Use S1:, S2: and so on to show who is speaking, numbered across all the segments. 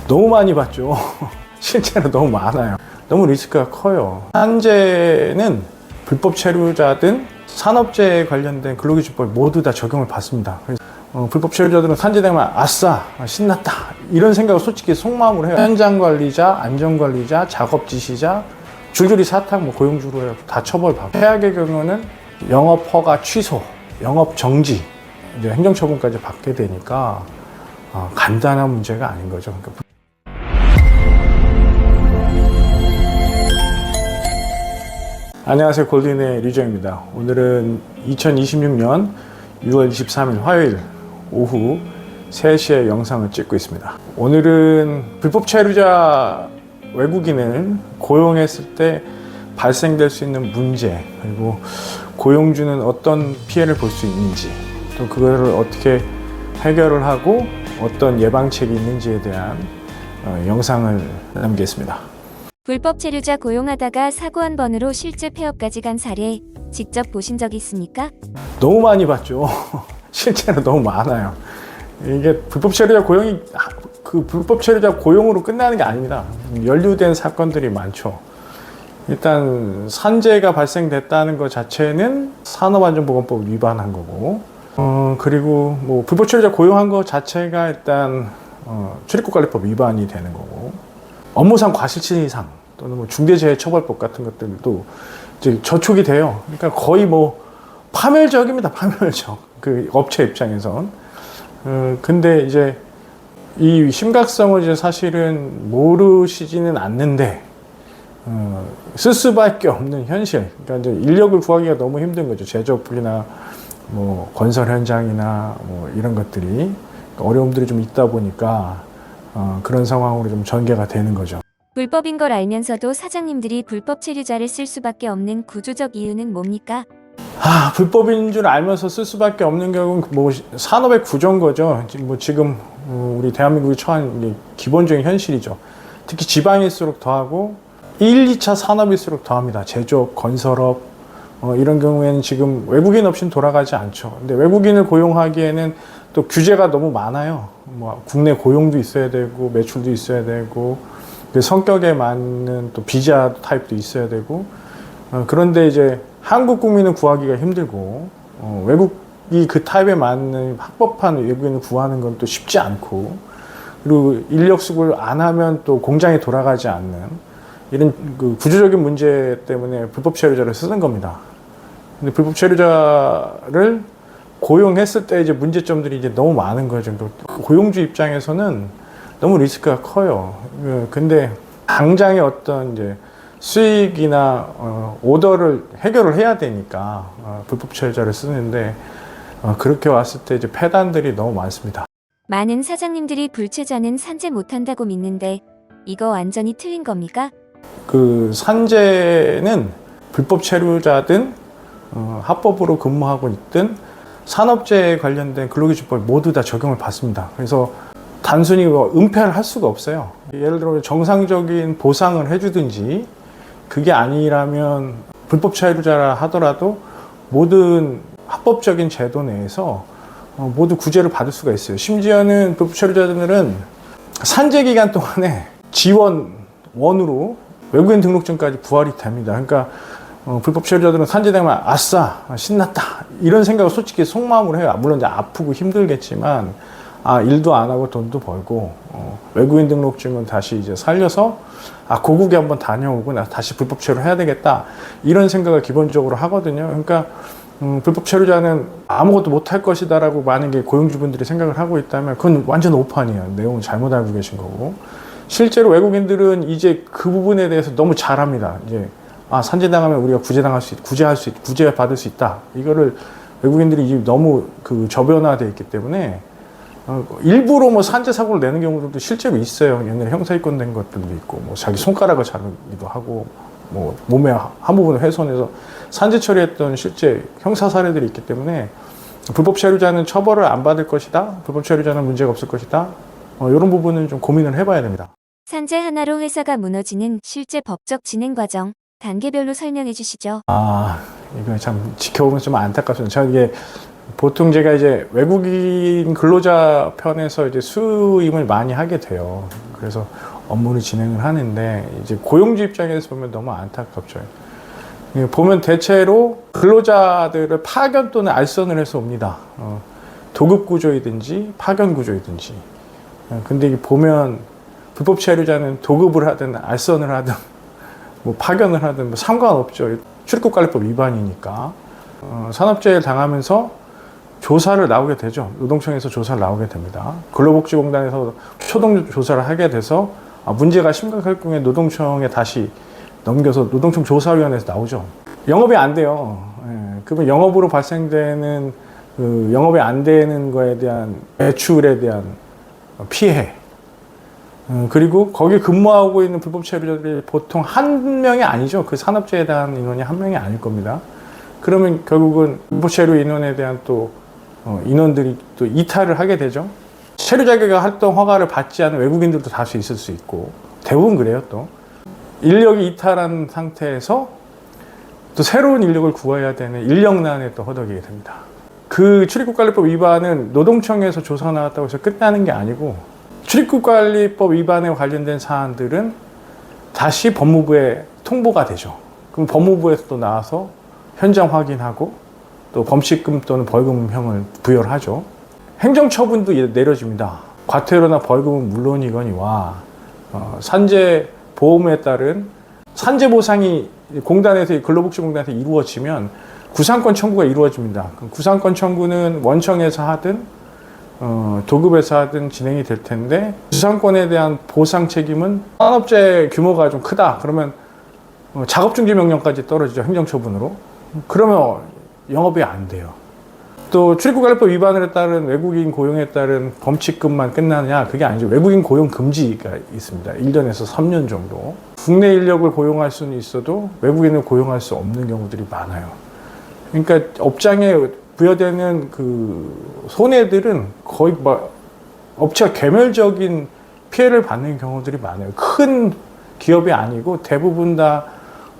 S1: 너무 많이 봤죠. 실제로 너무 많아요. 너무 리스크가 커요. 산재는 불법 체류자든 산업재해에 관련된 근로기준법 모두 다 적용을 받습니다. 그래서 불법 체류자들은 산재되면 아싸 신났다 이런 생각을 솔직히 속마음으로 해요. 현장 관리자, 안전 관리자, 작업 지시자, 줄줄이 사탁, 고용주로 해서 다 처벌받고, 최악의 경우는 영업 허가 취소, 영업 정지, 이제 행정처분까지 받게 되니까 간단한 문제가 아닌 거죠. 그러니까 안녕하세요, 골든의 류정입니다. 오늘은 2026년 6월 23일 화요일 오후 3시에 영상을 찍고 있습니다. 오늘은 불법 체류자 외국인을 고용했을 때 발생될 수 있는 문제, 그리고 고용주는 어떤 피해를 볼 수 있는지, 또 그거를 어떻게 해결을 하고 어떤 예방책이 있는지에 대한 영상을 남기겠습니다.
S2: 불법 체류자 고용하다가 사고 한 번으로 실제 폐업까지 간 사례 직접 보신 적 있습니까?
S1: 너무 많이 봤죠. 실제로 너무 많아요. 이게 불법 체류자 고용이 불법 체류자 고용으로 끝나는 게 아닙니다. 연루된 사건들이 많죠. 일단 산재가 발생됐다는 것 자체는 산업안전보건법 위반한 거고, 그리고 불법 체류자 고용한 것 자체가 일단 출입국관리법 위반이 되는 거고, 업무상 과실치상 또는 중대재해처벌법 같은 것들도 이제 저촉이 돼요. 그러니까 거의 파멸적입니다. 파멸적. 그 업체 입장에선. 근데 이제 이 심각성을 이제 사실은 모르시지는 않는데, 쓸 수밖에 없는 현실. 그러니까 이제 인력을 구하기가 너무 힘든 거죠. 제조업이나 건설 현장이나 이런 것들이 어려움들이 좀 있다 보니까 그런 상황으로 좀 전개가 되는 거죠.
S2: 불법인 걸 알면서도 사장님들이 불법 체류자를 쓸 수밖에 없는 구조적 이유는 뭡니까?
S1: 불법인 줄 알면서 쓸 수밖에 없는 경우는 산업의 구조인 거죠. 지금 우리 대한민국이 처한 기본적인 현실이죠. 특히 지방일수록 더하고 1, 2차 산업일수록 더합니다. 제조업, 건설업 이런 경우에는 지금 외국인 없이는 돌아가지 않죠. 근데 외국인을 고용하기에는 또 규제가 너무 많아요. 국내 고용도 있어야 되고 매출도 있어야 되고 그 성격에 맞는 또 비자 타입도 있어야 되고, 그런데 이제 한국 국민을 구하기가 힘들고 외국이 그 타입에 맞는 합법한 외국인을 구하는 건 또 쉽지 않고, 그리고 인력 수급을 안 하면 또 공장이 돌아가지 않는 이런 그 구조적인 문제 때문에 불법 체류자를 쓰는 겁니다. 근데 불법 체류자를 고용했을 때 이제 문제점들이 이제 너무 많은 거죠. 고용주 입장에서는 너무 리스크가 커요. 근데 당장의 어떤 이제 수익이나 오더를 해결을 해야 되니까 불법 체류자를 쓰는데, 그렇게 왔을 때 이제 폐단들이 너무 많습니다.
S2: 많은 사장님들이 불체자는 산재 못한다고 믿는데 이거 완전히 틀린 겁니까?
S1: 그 산재는 불법 체류자든 합법으로 근무하고 있든 산업재해에 관련된 근로기준법 모두 다 적용을 받습니다. 그래서 단순히 은폐를 할 수가 없어요. 예를 들어 정상적인 보상을 해주든지, 그게 아니라면 불법 체류자라 하더라도 모든 합법적인 제도 내에서 모두 구제를 받을 수가 있어요. 심지어는 불법 체류자들은 산재 기간 동안에 지원원으로 외국인 등록증까지 부활이 됩니다. 그러니까 불법 체류자들은 산재되면 아싸 신났다 이런 생각을 솔직히 속마음으로 해요. 물론 이제 아프고 힘들겠지만 일도 안 하고 돈도 벌고 외국인 등록증은 다시 이제 살려서 고국에 한번 다녀오고 나 다시 불법 체류 해야 되겠다 이런 생각을 기본적으로 하거든요. 그러니까 불법 체류자는 아무것도 못할 것이다라고 만약에 고용주분들이 생각을 하고 있다면 그건 완전 오판이에요. 내용을 잘못 알고 계신 거고, 실제로 외국인들은 이제 그 부분에 대해서 너무 잘합니다. 이제 산재당하면 우리가 구제받을 수 있다. 이거를 외국인들이 이제 너무 저변화되어 있기 때문에 일부러 산재 사고를 내는 경우들도 실제로 있어요. 옛날에 형사입건 된 것들도 있고, 자기 손가락을 자르기도 하고, 몸의 한 부분을 훼손해서 산재 처리했던 실제 형사 사례들이 있기 때문에 불법 체류자는 처벌을 안 받을 것이다. 불법 체류자는 문제가 없을 것이다. 이런 부분은 좀 고민을 해봐야 됩니다.
S2: 산재 하나로 회사가 무너지는 실제 법적 진행 과정 단계별로 설명해 주시죠.
S1: 이거 참 지켜보면 좀 안타깝습니다. 이게 보통 제가 이제 외국인 근로자 편에서 이제 수임을 많이 하게 돼요. 그래서 업무를 진행을 하는데 이제 고용주 입장에서 보면 너무 안타깝죠. 보면 대체로 근로자들을 파견 또는 알선을 해서 옵니다. 도급 구조이든지 파견 구조이든지. 근데 이게 보면 불법 체류자는 도급을 하든 알선을 하든 뭐 파견을 하든 뭐 상관없죠. 출입국관리법 위반이니까. 산업재해를 당하면서 조사를 나오게 되죠. 노동청에서 조사를 나오게 됩니다. 근로복지공단에서 초동 조사를 하게 돼서 문제가 심각할 경우에 노동청에 다시 넘겨서 노동청 조사위원회에서 나오죠. 영업이 안 돼요. 그러면 영업으로 발생되는 영업이 안 되는 거에 대한 매출에 대한 피해. 그리고 거기 근무하고 있는 불법 체류자들이 보통 한 명이 아니죠. 그 산업재해에 대한 인원이 한 명이 아닐 겁니다. 그러면 결국은 불법 체류 인원에 대한 또 인원들이 또 이탈을 하게 되죠. 체류 자격의 활동 허가를 받지 않은 외국인들도 다수 있을 수 있고 대부분 그래요. 또 인력이 이탈한 상태에서 또 새로운 인력을 구해야 되는 인력난에 또 허덕이게 됩니다. 그 출입국관리법 위반은 노동청에서 조사가 나왔다고 해서 끝나는 게 아니고 출입국관리법 위반에 관련된 사안들은 다시 법무부에 통보가 되죠. 그럼 법무부에서 또 나와서 현장 확인하고 또 범칙금 또는 벌금형을 부여를 하죠. 행정처분도 내려집니다. 과태료나 벌금은 물론이거니와 산재 보험에 따른 산재 보상이 공단에서 근로복지공단에서 이루어지면 구상권 청구가 이루어집니다. 구상권 청구는 원청에서 하든 도급에서 하든 진행이 될 텐데 구상권에 대한 보상 책임은 산업재해 규모가 좀 크다. 그러면 작업중지 명령까지 떨어지죠. 행정처분으로. 그러면 영업이 안 돼요. 또 출입국관리법 위반에 따른 외국인 고용에 따른 범칙금만 끝나느냐? 그게 아니죠. 외국인 고용 금지가 있습니다. 1년에서 3년 정도. 국내 인력을 고용할 수는 있어도 외국인을 고용할 수 없는 경우들이 많아요. 그러니까 업장에 부여되는 그 손해들은 거의 업체가 괴멸적인 피해를 받는 경우들이 많아요. 큰 기업이 아니고 대부분 다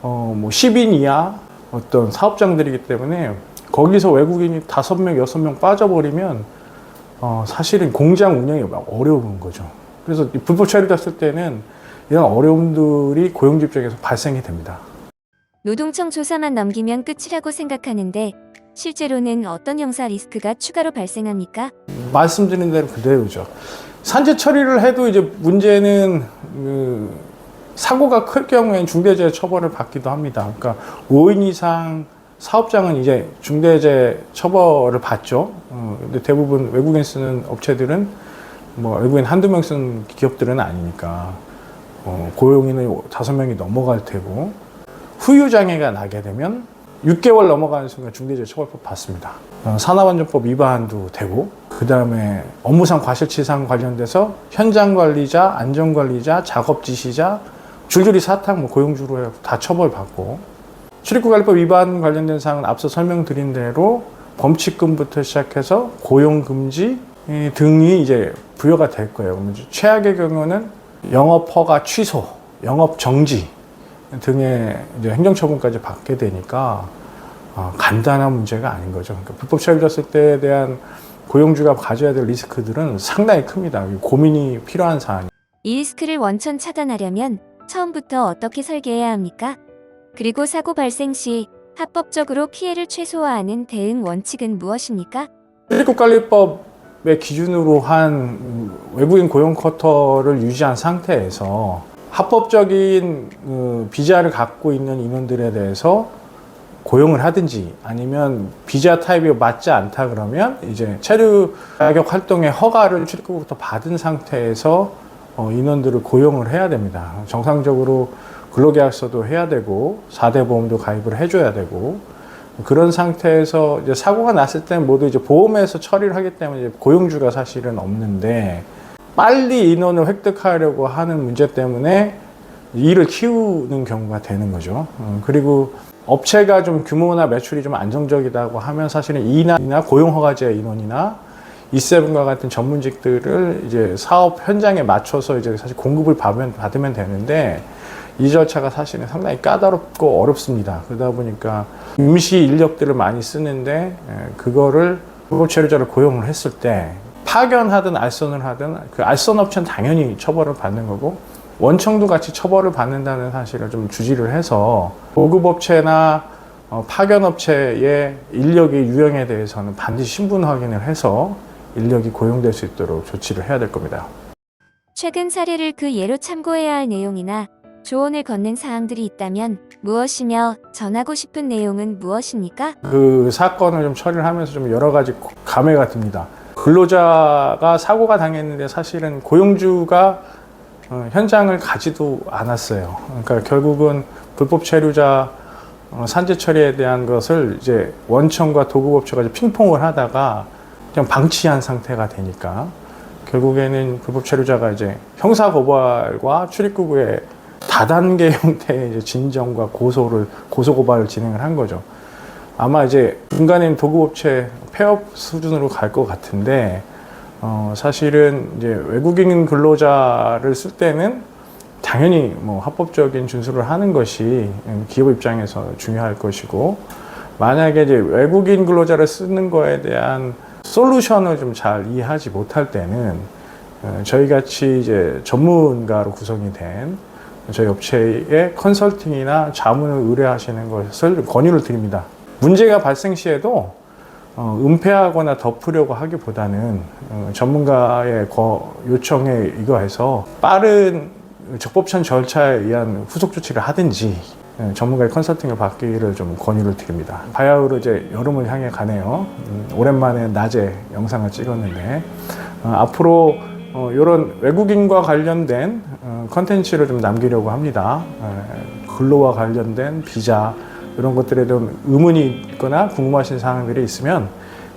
S1: 뭐 10인 이하 어떤 사업장들이기 때문에 거기서 외국인이 5명, 6명 빠져버리면 사실은 공장 운영이 어려운 거죠. 그래서 불법 체류됐을 때는 이런 어려움들이 고용주 입장에서 발생이 됩니다.
S2: 노동청 조사만 넘기면 끝이라고 생각하는데 실제로는 어떤 형사 리스크가 추가로 발생합니까?
S1: 말씀드린 대로 그대로죠. 산재 처리를 해도 이제 문제는 사고가 클 경우에는 중대재해 처벌을 받기도 합니다. 그러니까 5인 이상 사업장은 이제 중대재해 처벌을 받죠. 근데 대부분 외국인 쓰는 업체들은 뭐 외국인 한두 명 쓰는 기업들은 아니니까 고용인은 5명이 넘어갈 테고 후유장애가 나게 되면 6개월 넘어가는 순간 중대재해 처벌법 받습니다. 산업안전법 위반도 되고 그 다음에 업무상 과실치상 관련돼서 현장관리자, 안전관리자, 작업지시자 줄줄이 사탁 고용주로 다 처벌받고 출입국관리법 위반 관련된 사항은 앞서 설명드린 대로 범칙금부터 시작해서 고용금지 등이 이제 부여가 될 거예요. 최악의 경우는 영업허가 취소, 영업정지 등의 이제 행정처분까지 받게 되니까 간단한 문제가 아닌 거죠. 그러니까 불법 체류됐을 때에 대한 고용주가 가져야 될 리스크들은 상당히 큽니다. 고민이 필요한 사안이에요.
S2: 이 리스크를 원천 차단하려면 처음부터 어떻게 설계해야 합니까? 그리고 사고 발생 시 합법적으로 피해를 최소화하는 대응 원칙은 무엇입니까?
S1: 출입국관리법의 기준으로 한 외국인 고용 쿼터를 유지한 상태에서 합법적인 비자를 갖고 있는 인원들에 대해서 고용을 하든지 아니면 비자 타입이 맞지 않다 그러면 이제 체류 자격 활동의 허가를 출입국부터 받은 상태에서 인원들을 고용을 해야 됩니다. 정상적으로 근로계약서도 해야 되고 4대 보험도 가입을 해줘야 되고 그런 상태에서 이제 사고가 났을 때는 모두 이제 보험에서 처리를 하기 때문에 이제 고용주가 사실은 없는데 빨리 인원을 획득하려고 하는 문제 때문에 일을 키우는 경우가 되는 거죠. 그리고 업체가 좀 규모나 매출이 좀 안정적이다고 하면 사실은 이나 고용허가제 인원이나 E7과 같은 전문직들을 이제 사업 현장에 맞춰서 이제 사실 공급을 받으면 되는데 이 절차가 사실은 상당히 까다롭고 어렵습니다. 그러다 보니까 임시 인력들을 많이 쓰는데 그거를 불법 체류자를 고용을 했을 때 파견하든 알선을 하든 그 알선 업체는 당연히 처벌을 받는 거고 원청도 같이 처벌을 받는다는 사실을 좀 주지를 해서 보급업체나 파견업체의 인력의 유형에 대해서는 반드시 신분 확인을 해서 인력이 고용될 수 있도록 조치를 해야 될 겁니다.
S2: 최근 사례를 그 예로 참고해야 할 내용이나 조언을 건넨 사항들이 있다면 무엇이며 전하고 싶은 내용은 무엇입니까?
S1: 그 사건을 좀 처리를 하면서 좀 여러 가지 감회가 듭니다. 근로자가 사고가 당했는데 사실은 고용주가 현장을 가지도 않았어요. 그러니까 결국은 불법 체류자 산재 처리에 대한 것을 이제 원청과 도급업체가 이제 핑퐁을 하다가 그냥 방치한 상태가 되니까 결국에는 불법 체류자가 이제 형사 고발과 출입구의 다단계 형태의 이제 진정과 고소 고발을 진행을 한 거죠. 아마 이제 중간에 도급업체 폐업 수준으로 갈 것 같은데 사실은 이제 외국인 근로자를 쓸 때는 당연히 뭐 합법적인 준수를 하는 것이 기업 입장에서 중요할 것이고 만약에 이제 외국인 근로자를 쓰는 거에 대한 솔루션을 좀 잘 이해하지 못할 때는 저희 같이 이제 전문가로 구성이 된 저희 업체의 컨설팅이나 자문을 의뢰하시는 것을 권유를 드립니다. 문제가 발생 시에도 은폐하거나 덮으려고 하기보다는 전문가의 요청에 의거해서 빠른 적법한 절차에 의한 후속 조치를 하든지 전문가의 컨설팅을 받기를 좀 권유를 드립니다. 바야흐로 이제 여름을 향해 가네요. 오랜만에 낮에 영상을 찍었는데 앞으로 이런 외국인과 관련된 컨텐츠를 좀 남기려고 합니다. 근로와 관련된 비자 이런 것들에 대한 의문이 있거나 궁금하신 사항들이 있으면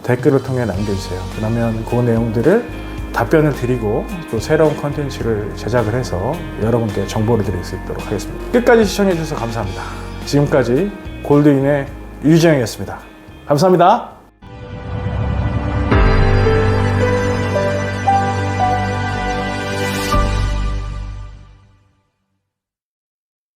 S1: 댓글을 통해 남겨주세요. 그러면 그 내용들을 답변을 드리고 또 새로운 컨텐츠를 제작을 해서 여러분께 정보를 드릴 수 있도록 하겠습니다. 끝까지 시청해 주셔서 감사합니다. 지금까지 골드인의 유지영이었습니다. 감사합니다.